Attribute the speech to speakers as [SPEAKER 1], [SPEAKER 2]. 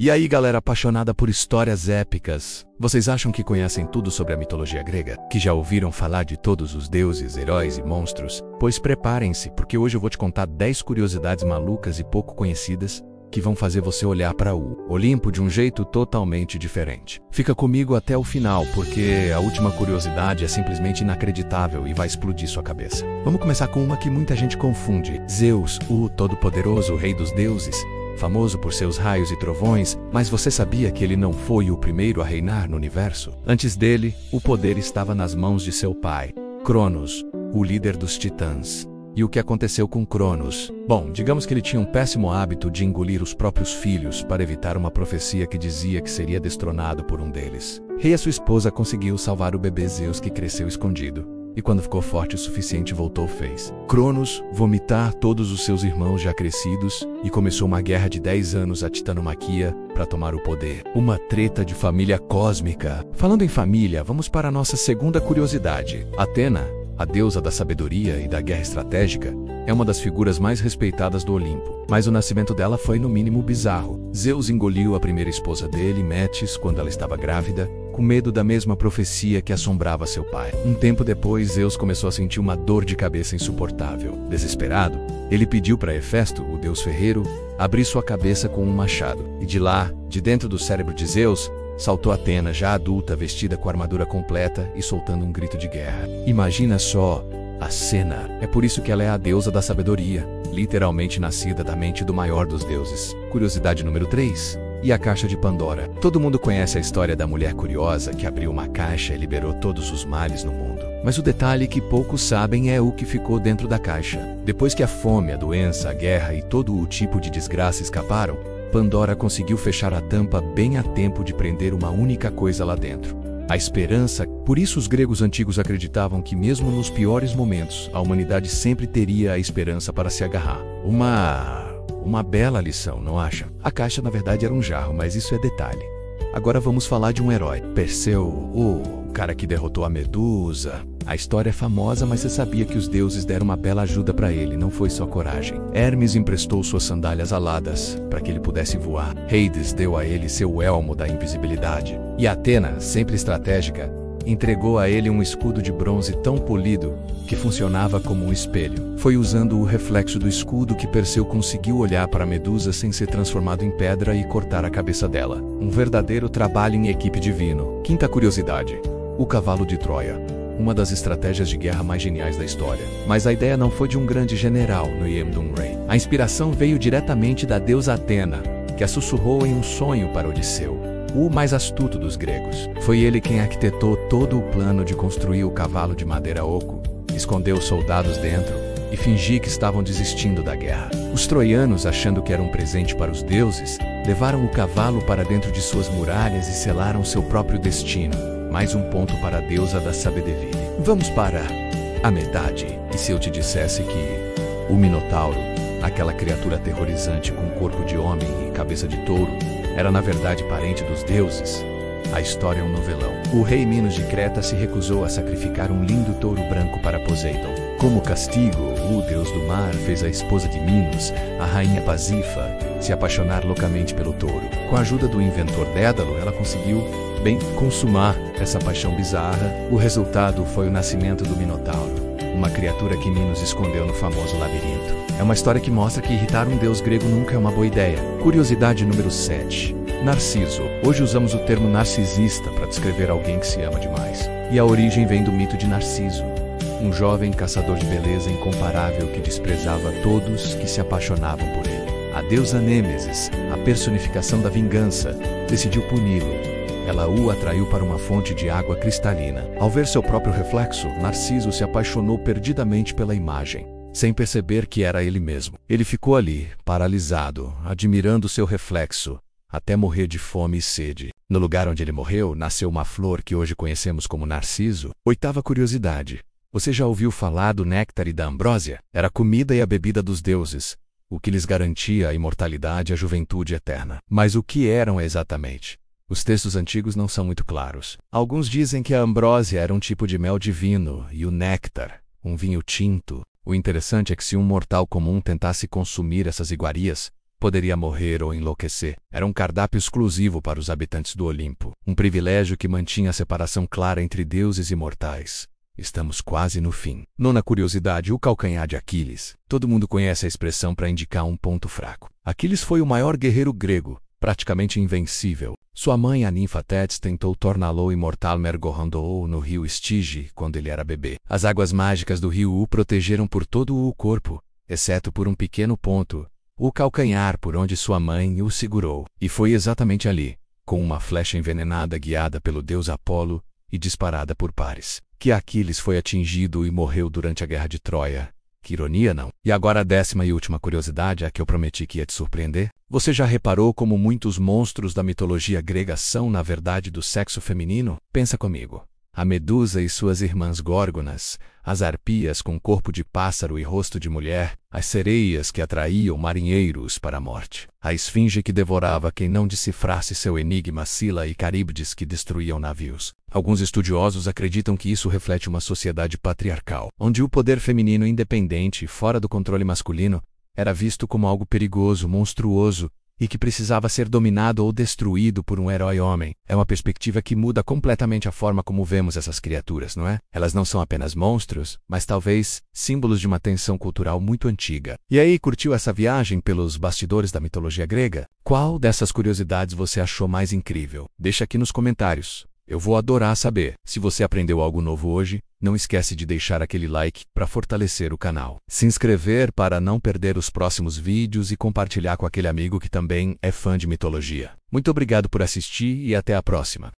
[SPEAKER 1] E aí, galera apaixonada por histórias épicas, vocês acham que conhecem tudo sobre a mitologia grega? Que já ouviram falar de todos os deuses, heróis e monstros? Pois preparem-se, porque hoje eu vou te contar 10 curiosidades malucas e pouco conhecidas que vão fazer você olhar para o Olimpo de um jeito totalmente diferente. Fica comigo até o final, porque a última curiosidade é simplesmente inacreditável e vai explodir sua cabeça. Vamos começar com uma que muita gente confunde. Zeus, o todo-poderoso rei dos deuses, famoso por seus raios e trovões, mas você sabia que ele não foi o primeiro a reinar no universo? Antes dele, o poder estava nas mãos de seu pai, Cronos, o líder dos titãs. E o que aconteceu com Cronos? Bom, digamos que ele tinha um péssimo hábito de engolir os próprios filhos para evitar uma profecia que dizia que seria destronado por um deles. E a sua esposa conseguiu salvar o bebê Zeus, que cresceu escondido. E quando ficou forte o suficiente, voltou fez Cronos vomitar todos os seus irmãos já crescidos e começou uma guerra de 10 anos a Titanomaquia para tomar o poder. Uma treta de família cósmica. Falando em família, vamos para a nossa segunda curiosidade. Atena, a deusa da sabedoria e da guerra estratégica, é uma das figuras mais respeitadas do Olimpo, mas o nascimento dela foi no mínimo bizarro. Zeus engoliu a primeira esposa dele, Metis, quando ela estava grávida, com medo da mesma profecia que assombrava seu pai. Um tempo depois, Zeus começou a sentir uma dor de cabeça insuportável. Desesperado, ele pediu para Hefesto, o deus ferreiro, abrir sua cabeça com um machado. E de lá, de dentro do cérebro de Zeus, saltou Atena, já adulta, vestida com a armadura completa e soltando um grito de guerra. Imagina só a cena. É por isso que ela é a deusa da sabedoria, literalmente nascida da mente do maior dos deuses. Curiosidade número 3. E a caixa de Pandora. Todo mundo conhece a história da mulher curiosa que abriu uma caixa e liberou todos os males no mundo. Mas o detalhe que poucos sabem é o que ficou dentro da caixa. Depois que a fome, a doença, a guerra e todo o tipo de desgraça escaparam, Pandora conseguiu fechar a tampa bem a tempo de prender uma única coisa lá dentro: a esperança. Por isso os gregos antigos acreditavam que mesmo nos piores momentos, a humanidade sempre teria a esperança para se agarrar. Uma bela lição, não acha? A caixa na verdade era um jarro, mas isso é detalhe. Agora vamos falar de um herói. Perseu, o cara que derrotou a Medusa. A história é famosa, mas você sabia que os deuses deram uma bela ajuda para ele, não foi só coragem. Hermes emprestou suas sandálias aladas para que ele pudesse voar. Hades deu a ele seu elmo da invisibilidade. E Atena, sempre estratégica, entregou a ele um escudo de bronze tão polido que funcionava como um espelho. Foi usando o reflexo do escudo que Perseu conseguiu olhar para Medusa sem ser transformado em pedra e cortar a cabeça dela. Um verdadeiro trabalho em equipe divino. Quinta curiosidade: o cavalo de Troia. Uma das estratégias de guerra mais geniais da história. Mas a ideia não foi de um grande general no Yemdun-Rei. A inspiração veio diretamente da deusa Atena, que a sussurrou em um sonho para Odisseu, o mais astuto dos gregos. Foi ele quem arquitetou todo o plano de construir o cavalo de madeira oco, escondeu os soldados dentro e fingir que estavam desistindo da guerra. Os troianos, achando que era um presente para os deuses, levaram o cavalo para dentro de suas muralhas e selaram seu próprio destino. Mais um ponto para a deusa da sabedoria. Vamos para a metade. E se eu te dissesse que o Minotauro, aquela criatura aterrorizante com corpo de homem e cabeça de touro, era na verdade parente dos deuses? A história é um novelão. O rei Minos de Creta se recusou a sacrificar um lindo touro branco para Poseidon. Como castigo, o deus do mar fez a esposa de Minos, a rainha Pasífae, se apaixonar loucamente pelo touro. Com a ajuda do inventor Dédalo, ela conseguiu consumar essa paixão bizarra. O resultado foi o nascimento do Minotauro, uma criatura que Minos escondeu no famoso labirinto. É uma história que mostra que irritar um deus grego nunca é uma boa ideia. Curiosidade número 7. Narciso. Hoje usamos o termo narcisista para descrever alguém que se ama demais. E a origem vem do mito de Narciso, um jovem caçador de beleza incomparável que desprezava todos que se apaixonavam por ele. A deusa Nêmesis, a personificação da vingança, decidiu puni-lo. Ela o atraiu para uma fonte de água cristalina. Ao ver seu próprio reflexo, Narciso se apaixonou perdidamente pela imagem, sem perceber que era ele mesmo. Ele ficou ali, paralisado, admirando seu reflexo, até morrer de fome e sede. No lugar onde ele morreu, nasceu uma flor que hoje conhecemos como narciso. Oitava curiosidade: você já ouviu falar do néctar e da ambrósia? Era a comida e a bebida dos deuses, o que lhes garantia a imortalidade e a juventude eterna. Mas o que eram exatamente? Os textos antigos não são muito claros. Alguns dizem que a ambrósia era um tipo de mel divino e o néctar, um vinho tinto. O interessante é que se um mortal comum tentasse consumir essas iguarias, poderia morrer ou enlouquecer. Era um cardápio exclusivo para os habitantes do Olimpo, um privilégio que mantinha a separação clara entre deuses e mortais. Estamos quase no fim. Nona curiosidade: o calcanhar de Aquiles. Todo mundo conhece a expressão para indicar um ponto fraco. Aquiles foi o maior guerreiro grego, praticamente invencível. Sua mãe, a ninfa Tétis, tentou torná-lo imortal mergulhando-o no rio Estige quando ele era bebê. As águas mágicas do rio o protegeram por todo o corpo, exceto por um pequeno ponto, o calcanhar, por onde sua mãe o segurou. E foi exatamente ali, com uma flecha envenenada guiada pelo deus Apolo e disparada por Paris, que Aquiles foi atingido e morreu durante a Guerra de Troia. Que ironia, não? E agora a 10ª e última curiosidade, a que eu prometi que ia te surpreender. Você já reparou como muitos monstros da mitologia grega são, na verdade, do sexo feminino? Pensa comigo. A Medusa e suas irmãs Górgonas, as arpias com corpo de pássaro e rosto de mulher, as sereias que atraíam marinheiros para a morte, a esfinge que devorava quem não decifrasse seu enigma, Sila e Caríbdes que destruíam navios. Alguns estudiosos acreditam que isso reflete uma sociedade patriarcal, onde o poder feminino independente e fora do controle masculino era visto como algo perigoso, monstruoso, e que precisava ser dominado ou destruído por um herói homem. É uma perspectiva que muda completamente a forma como vemos essas criaturas, não é? Elas não são apenas monstros, mas talvez símbolos de uma tensão cultural muito antiga. E aí, curtiu essa viagem pelos bastidores da mitologia grega? Qual dessas curiosidades você achou mais incrível? Deixa aqui nos comentários. Eu vou adorar saber. Se você aprendeu algo novo hoje, não esquece de deixar aquele like para fortalecer o canal. Se inscrever para não perder os próximos vídeos e compartilhar com aquele amigo que também é fã de mitologia. Muito obrigado por assistir e até a próxima.